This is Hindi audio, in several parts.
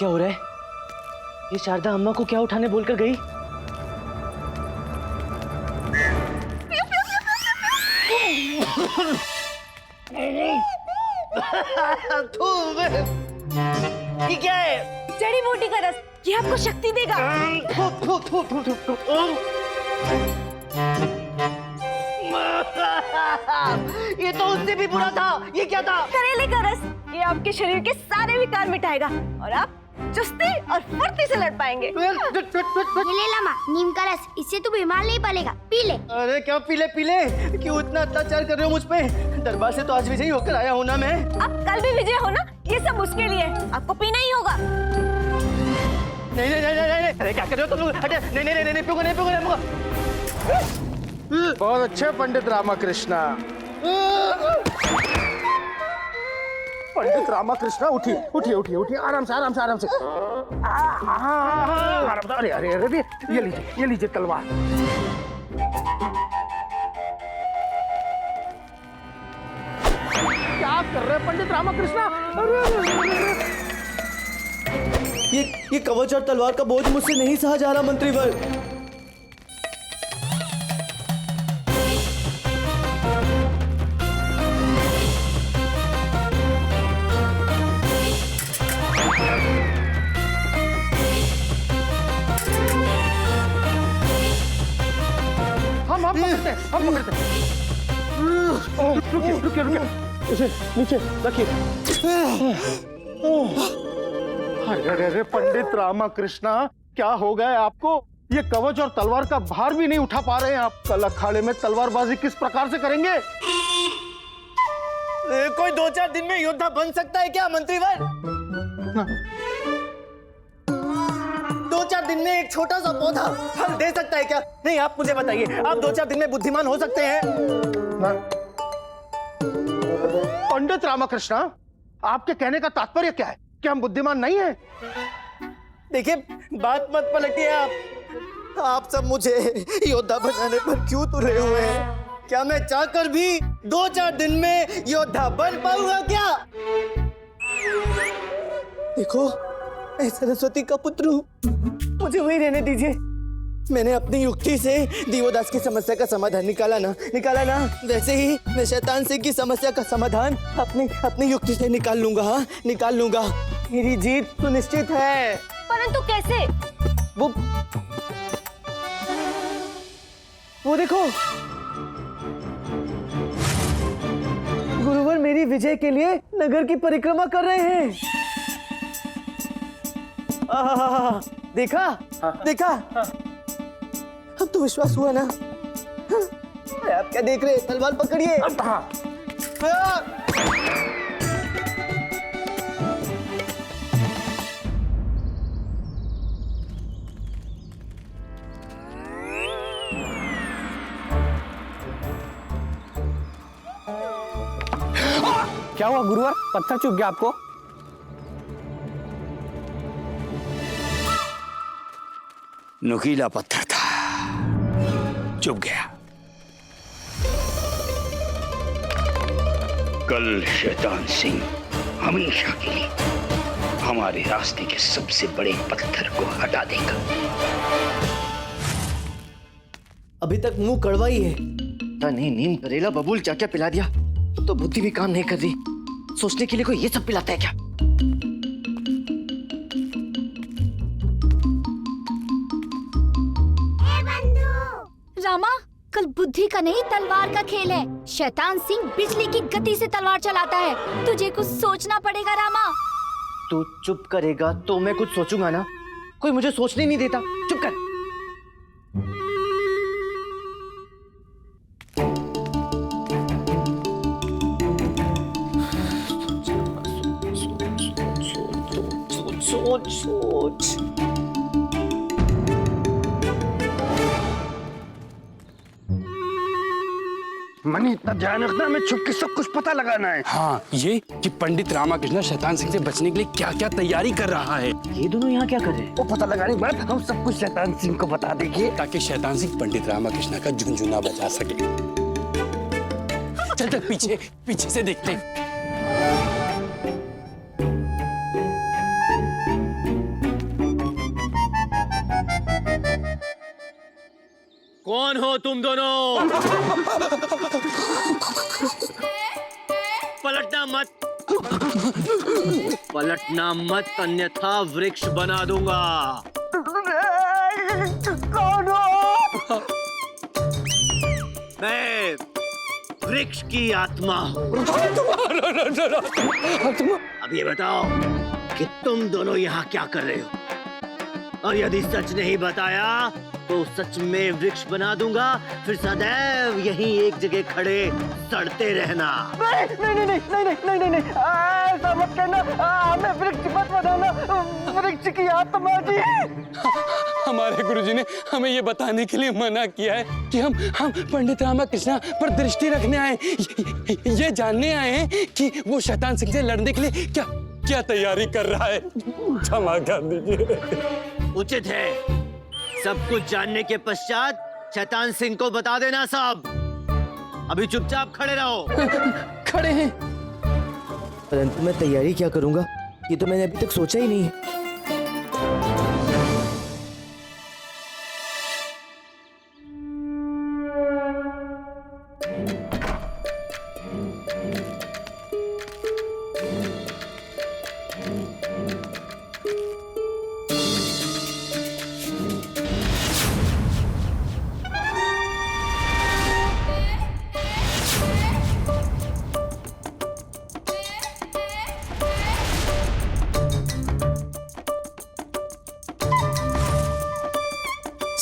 क्या हो रहा है? ये शारदा अम्मा को क्या उठाने बोलकर गई? ये क्या है? जड़ी बूटी का रस, ये आपको शक्ति देगा। ये तो उससे भी बुरा था। ये क्या था? करेले का रस, ये आपके शरीर के सारे विकार मिटाएगा और आप चुस्ती और फुर्ती से लड़ पाएंगे। ये ले लामा, नीम का रस, इससे तू बीमार नहीं पड़ेगा, पी ले। अरे क्या पीले पीले? क्यों इतना अत्याचार कर रहे हो मुझ पे? दरबार से तो आज विजयी होकर आया हूँ ना मैं। अब कल भी विजय हो ना, ये सब उसके लिए, आपको पीना ही होगा। नहीं नहीं नहीं नहीं, अरे क्या कर रहे हो तुम लोग? हटे, नहीं नहीं नहीं, नहीं पीऊंगा नहीं पीऊंगा नहीं पीऊंगा। बहुत अच्छे पंडित रामाकृष्णा। पंडित रामाकृष्णा उठिए उठिए उठिए उठिए, आराम से आराम से आराम से। आराम से। अरे अरे अरे, ये लीजिए तलवार। क्या कर रहे हैं पंडित रामाकृष्णा? ये कवच और तलवार का बोझ मुझसे नहीं सहा जा रहा मंत्रीवर। हम पकड़ते हैं, हम पकड़ते हैं। रुकिए रुकिए रुकिए, इसे नीचे रखिए। अरे अरे अरे पंडित रामाकृष्णा, क्या हो गया आपको? ये कवच और तलवार का भार भी नहीं उठा पा रहे हैं आप। कल अखाड़े में तलवारबाजी किस प्रकार से करेंगे? कोई 2-4 दिन में योद्धा बन सकता है क्या मंत्रीवर? 2-4 दिन में एक छोटा सा पौधा फल दे सकता है क्या? नहीं, आप मुझे बताइए, आप 2-4 दिन में बुद्धिमान हो सकते हैं? पंडित रामाकृष्णा, आपके कहने का तात्पर्य क्या है? क्या हम बुद्धिमान नहीं हैं? देखिए, बात मत पलटिए आप सब मुझे योद्धा बनाने पर क्यों तुले हुए हैं? क्या मैं चाहकर भी 2-4 दिन में योद्धा बन पाऊंगा क्या? देखो, मैं सरस्वती का पुत्र हूँ, मुझे वही रहने दीजिए। मैंने अपनी युक्ति से दिवोदास की समस्या का समाधान निकाला ना, वैसे ही मैं शैतान सिंह की समस्या का समाधान अपनी युक्ति से निकाल लूंगा। मेरी जीत सुनिश्चित है। परंतु कैसे? वो देखो, गुरुवर मेरी विजय के लिए नगर की परिक्रमा कर रहे हैं। देखा? अब तो विश्वास हुआ ना? आप क्या देख रहे हैं? तलवार पकड़िए। क्या हुआ गुरुवर? पत्थर चुभ गया आपको? नुकीला पत्थर था, चुभ गया। कल शैतान सिंह हमेशा के लिए हमारे रास्ते के सबसे बड़े पत्थर को हटा देगा। अभी तक मुंह कड़वा ही है। नहीं, नीम करेला बबूल क्या पिला दिया, तो बुद्धि भी काम नहीं कर रही। सोचने के लिए कोई ये सब पिलाता है क्या? रामा, कल बुद्धि का नहीं तलवार का खेल है। शैतान सिंह बिजली की गति से तलवार चलाता है। तुझे कुछ सोचना पड़ेगा रामा। तू चुप करेगा तो मैं कुछ सोचूंगा ना। कोई मुझे सोचने नहीं देता। चुप कर। सोच। मनी, इतना ध्यान रखना, हमें छुप के सब कुछ पता लगाना है। हाँ, ये कि पंडित रामाकृष्ण शैतान सिंह से बचने के लिए क्या क्या तैयारी कर रहा है। ये दोनों यहाँ क्या कर रहे हैं? वो पता लगाने के बाद हम सब कुछ शैतान सिंह को बता देंगे, ताकि शैतान सिंह पंडित रामाकृष्ण का झुनझुना बजा सके। चल पीछे से देखते हैं। कौन हो तुम दोनों? पलटना मत, पलटना मत, अन्यथा वृक्ष बना दूंगा। कौन हो? मैं वृक्ष की आत्मा हूँ। अब ये बताओ कि तुम दोनों यहाँ क्या कर रहे हो? और यदि सच नहीं बताया तो सच में वृक्ष बना दूंगा, फिर सदैव यहीं एक जगह खड़े सड़ते रहना। नहीं, ऐसा मत करना। हमें वृक्ष मत बनाना, वृक्ष की आत्मा जी। हमारे गुरुजी ने हमें ये बताने के लिए मना किया है कि हम पंडित रामाकृष्ण पर दृष्टि रखने आए, ये जानने आए हैं कि वो शैतान सिंह से लड़ने के लिए क्या क्या तैयारी कर रहा है। क्षमा कर दीजिए। उचित है, सब कुछ जानने के पश्चात शैतान सिंह को बता देना सब। अभी चुपचाप खड़े रहो। खड़े हैं। परंतु मैं तैयारी क्या करूंगा, ये तो मैंने अभी तक सोचा ही नहीं है।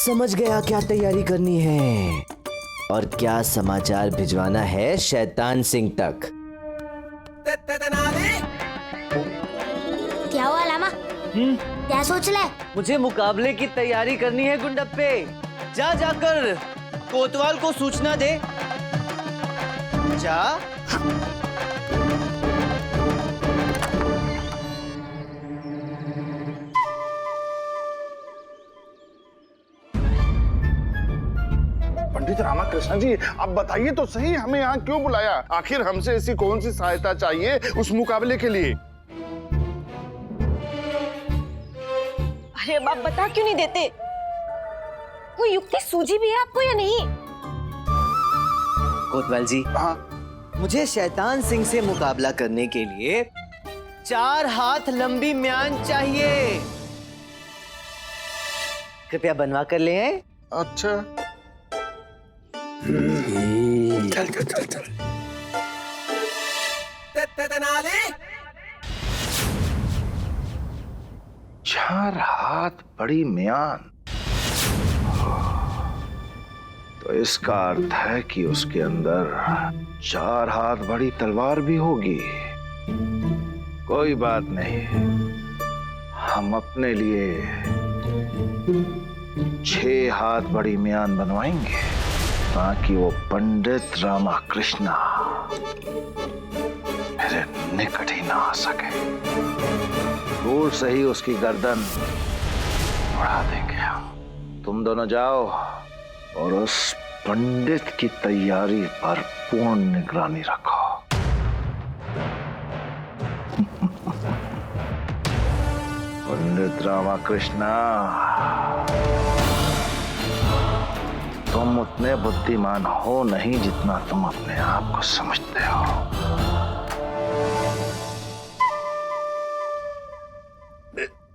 समझ गया क्या तैयारी करनी है और क्या समाचार भिजवाना है शैतान सिंह तक। क्या हुआ लामा? क्या सोच रहा है? मुझे मुकाबले की तैयारी करनी है गुंडप्पे। जा जाकर कोतवाल को सूचना दे। जा। पंडित रामाकृष्ण जी, आप बताइए तो सही, हमें यहाँ क्यों बुलाया? आखिर हमसे ऐसी कौन सी सहायता चाहिए उस मुकाबले के लिए? अरे अब आप बता क्यों नहीं देते? कोई युक्ति सूझी भी है आपको या नहीं? कोतवाल जी, हाँ, मुझे शैतान सिंह से मुकाबला करने के लिए 4 हाथ लंबी म्यान चाहिए। कृपया बनवा कर ले आए। अच्छा। चल। 4 हाथ बड़ी म्यान, तो इसका अर्थ है कि उसके अंदर 4 हाथ बड़ी तलवार भी होगी। कोई बात नहीं, हम अपने लिए 6 हाथ बड़ी म्यान बनवाएंगे ताकि वो पंडित रामाकृष्ण मेरे निकट ही ना आ सके। दूर से ही उसकी गर्दन उड़ा देंगे हम। तुम दोनों जाओ और उस पंडित की तैयारी पर पूर्ण निगरानी रखो। पंडित रामाकृष्ण, तुम उतने बुद्धिमान हो नहीं जितना तुम अपने आप को समझते हो।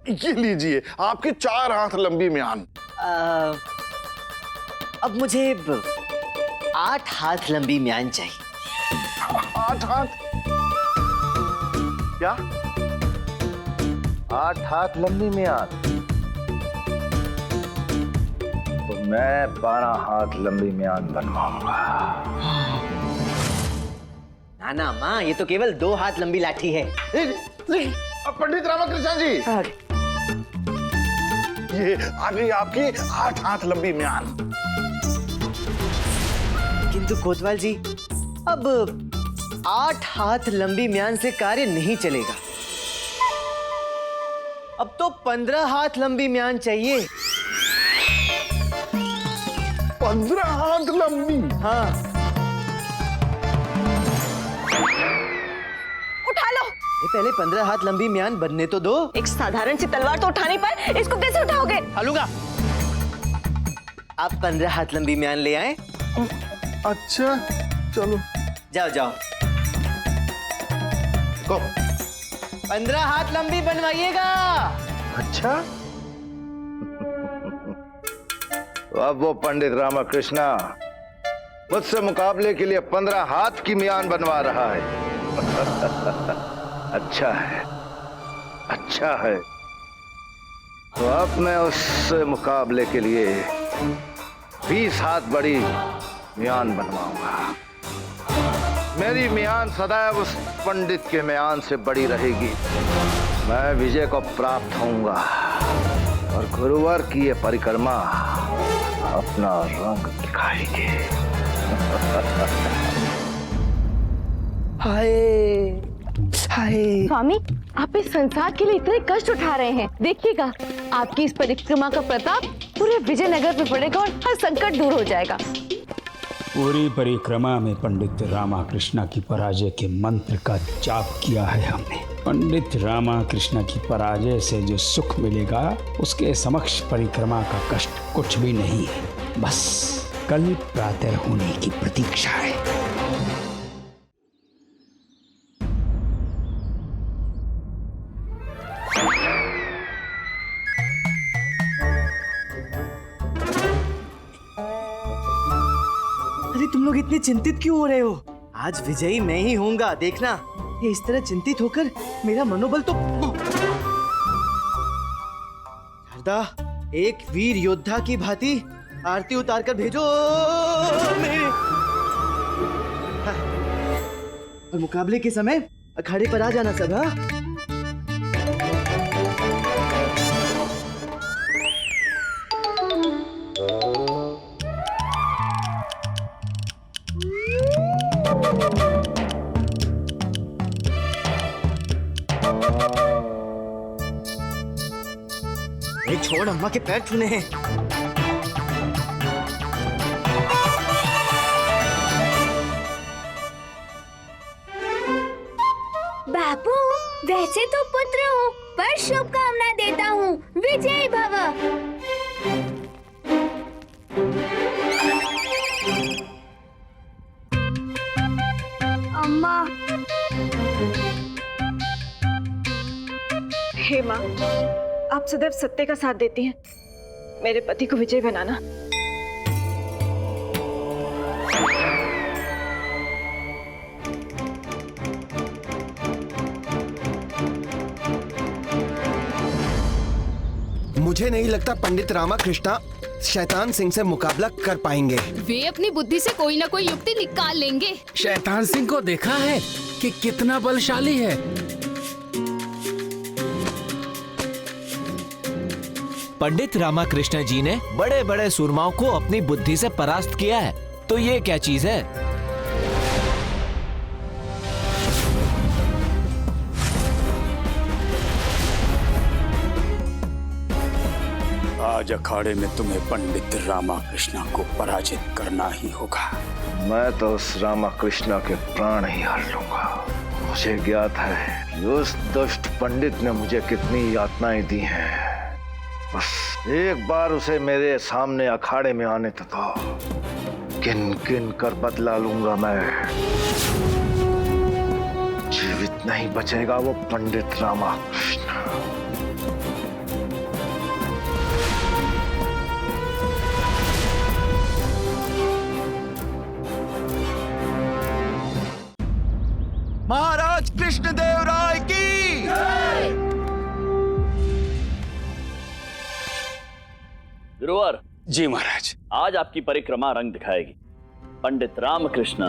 ये लीजिए आपकी 4 हाथ लंबी म्यान। अब मुझे 8 हाथ लंबी म्यान चाहिए। 8 हाथ? क्या? 8 हाथ लंबी म्यान? तो मैं 12 हाथ लंबी म्यान बनवाऊंगा। ना माँ, ये तो केवल 2 हाथ लंबी लाठी है। पंडित रामाकृष्ण जी, ये आ गई आपकी 8 हाथ लंबी म्यान। किंतु कोतवाल जी, अब 8 हाथ लंबी म्यान से कार्य नहीं चलेगा। अब तो 15 हाथ लंबी म्यान चाहिए। 15 हाथ लंबी? हाँ। उठा लो। ये पहले 15 हाथ लंबी म्यान बनने तो दो। एक साधारण सी तलवार तो उठाने पर इसको कैसे उठाओगे? हालूंगा। आप 15 हाथ लंबी म्यान ले आए। अच्छा चलो जाओ जाओ, को 15 हाथ लंबी बनवाइएगा। अच्छा तो अब वो पंडित रामाकृष्णा मुझसे मुकाबले के लिए 15 हाथ की म्यान बनवा रहा है। अच्छा है, अच्छा है। तो अब मैं उससे मुकाबले के लिए 20 हाथ बड़ी म्यान बनवाऊंगा। मेरी म्यान सदैव उस पंडित के म्यान से बड़ी रहेगी। मैं विजय को प्राप्त होऊंगा और गुरुवार की ये परिक्रमा अपना रंग दिखाएगी। हाय हाय, स्वामी, आप इस संसार के लिए इतने कष्ट उठा रहे हैं। देखिएगा, आपकी इस परिक्रमा का प्रताप पूरे विजयनगर में पड़ेगा और हर संकट दूर हो जाएगा। पूरी परिक्रमा में पंडित रामाकृष्णा की पराजय के मंत्र का जाप किया है हमने। पंडित रामाकृष्णा की पराजय से जो सुख मिलेगा उसके समक्ष परिक्रमा का कष्ट कुछ भी नहीं है। बस कल प्रातः होने की प्रतीक्षा है। अरे तुम लोग इतने चिंतित क्यों हो रहे हो? आज विजयी मैं ही होऊंगा, देखना। ये इस तरह चिंतित होकर मेरा मनोबल तो शारदा, एक वीर योद्धा की भांति आरती उतार कर भेजो मेरे। हाँ। और मुकाबले के समय अखाड़े पर आ जाना सब। हाँ, छोड़, अम्मा के पैर छूने हैं। बापू, वैसे तो पुत्र हूँ पर शुभकामना देता हूँ। विजय भव। अम्मा। हे माँ, आप सदैव सत्य का साथ देती हैं। मेरे पति को विजय बनाना। मुझे नहीं लगता पंडित रामाकृष्णा शैतान सिंह से मुकाबला कर पाएंगे। वे अपनी बुद्धि से कोई ना कोई युक्ति निकाल लेंगे। शैतान सिंह को देखा है कि कितना बलशाली है। पंडित रामाकृष्ण जी ने बड़े बड़े सूरमाओं को अपनी बुद्धि से परास्त किया है, तो ये क्या चीज है? आज अखाड़े में तुम्हें पंडित रामाकृष्णा को पराजित करना ही होगा। मैं तो उस रामाकृष्णा के प्राण ही हर लूंगा। मुझे ज्ञात है कि उस दुष्ट पंडित ने मुझे कितनी यातनाएं दी हैं। बस एक बार उसे मेरे सामने अखाड़े में आने तो किन किन कर बदला लूंगा मैं। जीवित नहीं बचेगा वो पंडित रामाकृष्ण। महाराज कृष्णदेव राय की। गुरुवर जी महाराज। आज आपकी परिक्रमा रंग दिखाएगी। पंडित रामकृष्ण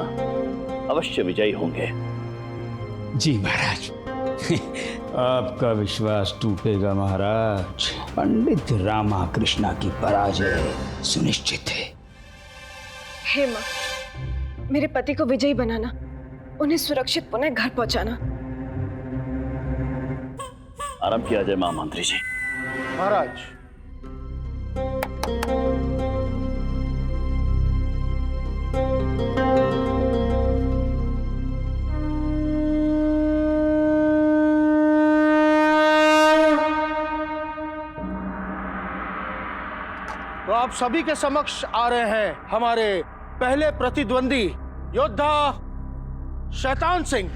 अवश्य विजयी होंगे। जी महाराज। आपका विश्वास टूटेगा महाराज। पंडित रामाकृष्णा की पराजय सुनिश्चित है। हे माँ, मेरे पति को विजयी बनाना, उन्हें सुरक्षित पुनः घर पहुंचाना। आराम किया जाए महामंत्री जी। महाराज तो आप सभी के समक्ष आ रहे हैं हमारे पहले प्रतिद्वंदी योद्धा शैतान सिंह।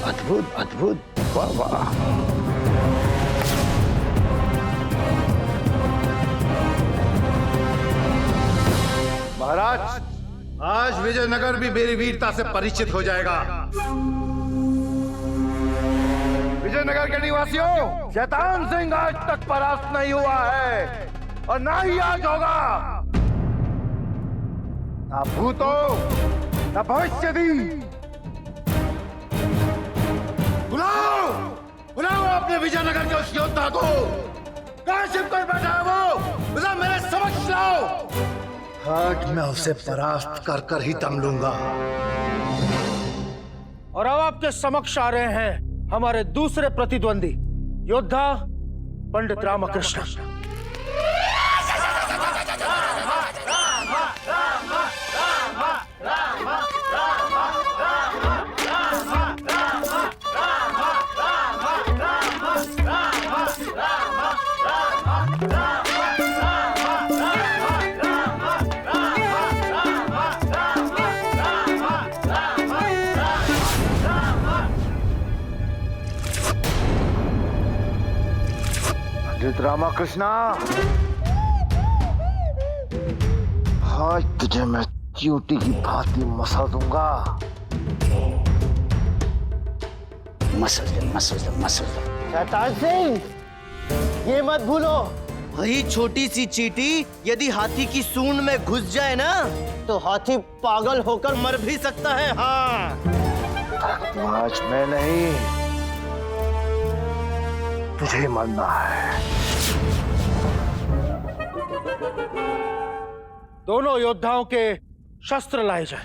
अद्भुत अद्भुत, वाह वाह। महाराज, आज विजयनगर भी मेरी वीरता से परिचित हो जाएगा। विजयनगर के निवासियों, शैतान सिंह आज तक परास्त नहीं हुआ है और ना ही आज होगा। ना भूतों, ना भविष्य भी। बुलाओ, बुलाओ अपने विजयनगर के उस योद्धा को। कहां छिपकर बैठा है वो? उसे मेरे समक्ष लाओ। आज मैं उसे परास्त कर कर ही दम लूंगा। और अब आपके समक्ष आ रहे हैं हमारे दूसरे प्रतिद्वंदी योद्धा पंडित रामकृष्ण। पंडित रामकृष्ण, आज तुझे मैं चींटी की भांति मसल दूंगा। मसल दे, मसल दे, मसल दे। शैतान सिंह, ये मत भूलो, वही छोटी सी चींटी यदि हाथी की सूंड में घुस जाए ना, तो हाथी पागल होकर मर भी सकता है। हाँ, आज मैं नहीं, तुझे मरना है। दोनों योद्धाओं के शस्त्र लाए जाएं।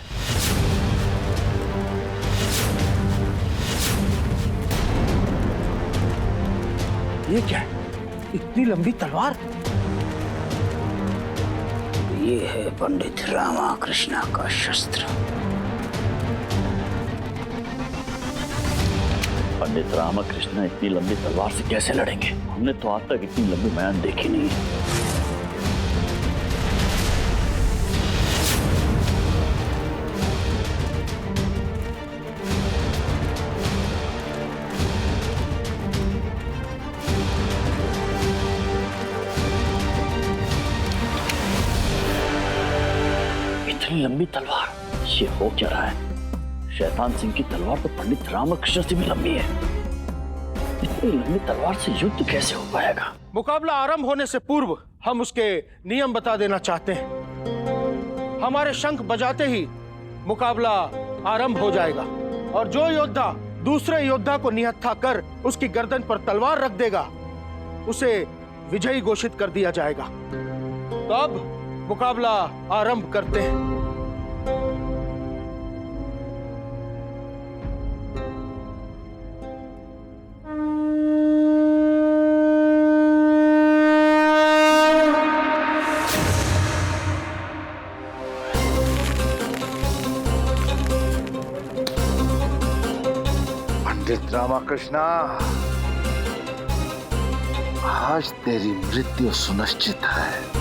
ये क्या है? इतनी लंबी तलवार? ये है पंडित रामकृष्ण का शस्त्र। पंडित रामकृष्ण इतनी लंबी तलवार से कैसे लड़ेंगे? हमने तो आज तक इतनी लंबी म्यान देखी नहीं है। इतनी लंबी तलवार, ये हो क्या रहा है? शैतान सिंह की तलवार तो पंडित रामकृष्ण से भी लंबी है। इतनी लंबी तलवार से युद्ध कैसे हो पाएगा? मुकाबला आरंभ होने से पूर्व हम उसके नियम बता देना चाहते हैं। हमारे शंख बजाते ही मुकाबला आरंभ हो जाएगा और जो योद्धा दूसरे योद्धा को निहत्था कर उसकी गर्दन पर तलवार रख देगा, उसे विजयी घोषित कर दिया जाएगा। तो अब मुकाबला आरंभ करते हैं। पंडित रामकृष्ण, आज तेरी मृत्यु सुनिश्चित है।